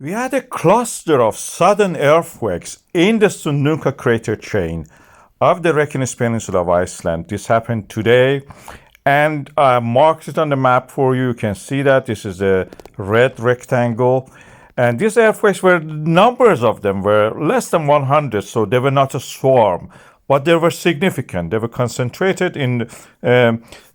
We had a cluster of sudden earthquakes in the Sundhnúka crater chain of the Reykjanes Peninsula of Iceland. This happened today, and I marked it on the map for you. You can see that this is a red rectangle. And these earthquakes were, numbers of them were less than 100, so they were not a swarm, but they were significant. They were concentrated in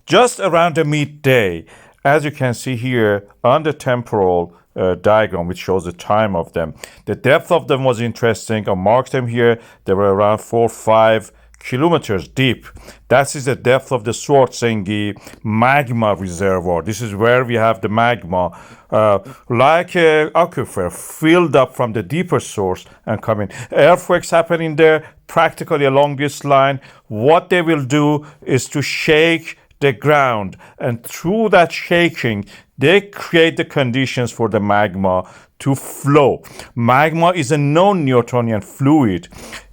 just around the midday. As you can see here on the temporal diagram, which shows the time of them. The depth of them was interesting. I marked them here. They were around 4 or 5 kilometers deep. That is the depth of the Svartsengi magma reservoir. This is where we have the magma, like an aquifer, filled up from the deeper source and coming. Earthquakes happening there practically along this line. What they will do is to shake the ground, and through that shaking, they create the conditions for the magma to flow. Magma is a non-Newtonian fluid.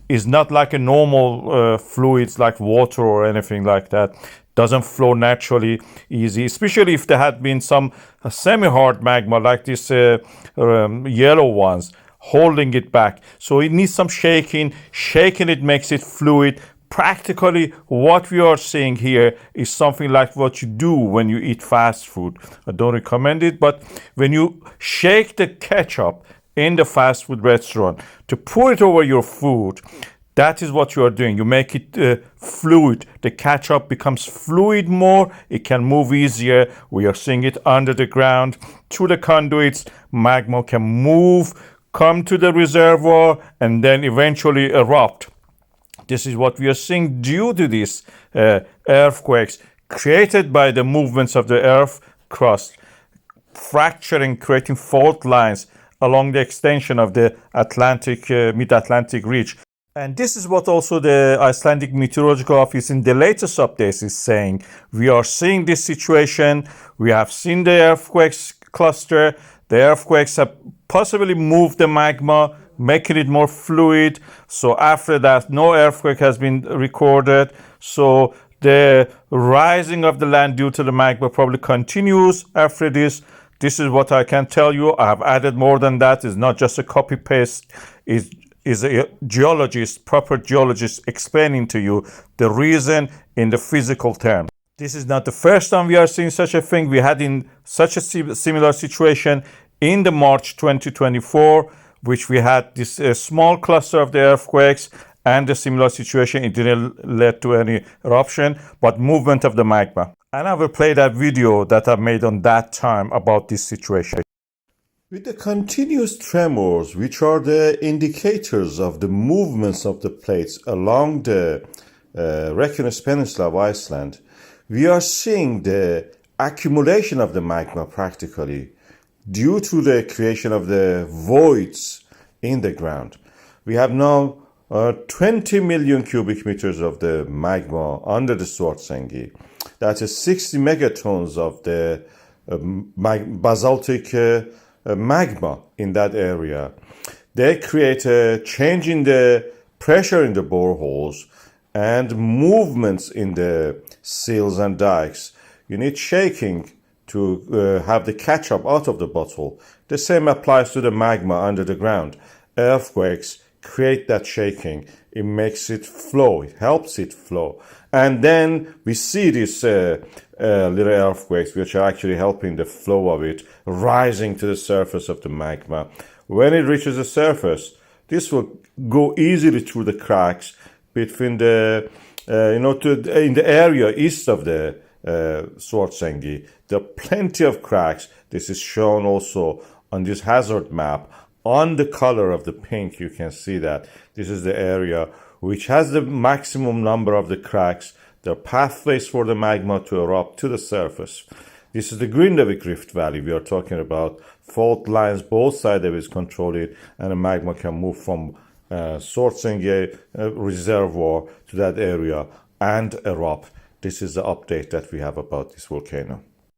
It's not like a normal fluids like water or anything like that. Doesn't flow naturally easy, especially if there had been some semi-hard magma like this yellow ones holding it back. So it needs some shaking. Shaking it makes it fluid. Practically, what we are seeing here is something like what you do when you eat fast food. I don't recommend it, but when you shake the ketchup in the fast food restaurant to pour it over your food, that is what you are doing. You make it fluid. The ketchup becomes fluid more. It can move easier. We are seeing it under the ground through the conduits. Magma can move, come to the reservoir, and then eventually erupt. This is what we are seeing due to these earthquakes created by the movements of the earth crust, fracturing, creating fault lines along the extension of the Atlantic, mid-Atlantic ridge. And this is what also the Icelandic Meteorological Office in the latest updates is saying. We are seeing this situation. We have seen the earthquakes cluster. The earthquakes have possibly moved the magma, making it more fluid. So after that, no earthquake has been recorded. So the rising of the land due to the magma probably continues after this. This is what I can tell you. I have added more than that. It's not just a copy paste. It is a geologist, proper geologist, explaining to you the reason in the physical terms. This is not the first time we are seeing such a thing. We had in such a similar situation in the March 2024, which we had this small cluster of the earthquakes and a similar situation. It didn't lead to any eruption, but movement of the magma. And I will play that video that I made on that time about this situation. With the continuous tremors, which are the indicators of the movements of the plates along the Reykjanes Peninsula of Iceland, we are seeing the accumulation of the magma practically due to the creation of the voids in the ground. We have now 20 million cubic meters of the magma under the Svartsengi. That is 60 megatons of the basaltic magma in that area. They create a change in the pressure in the boreholes and movements in the seals and dikes. You need shaking to have the ketchup out of the bottle. The same applies to the magma under the ground. Earthquakes create that shaking. It makes it flow. It helps it flow. And then we see these little earthquakes, which are actually helping the flow of it, rising to the surface of the magma. When it reaches the surface, this will go easily through the cracks between the, in the area east of the Svartsengi. There are plenty of cracks. This is shown also on this hazard map. On the color of the pink, you can see that this is the area which has the maximum number of the cracks. There are pathways for the magma to erupt to the surface. This is the Grindavik Rift Valley. We are talking about fault lines, both sides of it control it, and the magma can move from Svartsengi reservoir to that area and erupt. This is the update that we have about this volcano.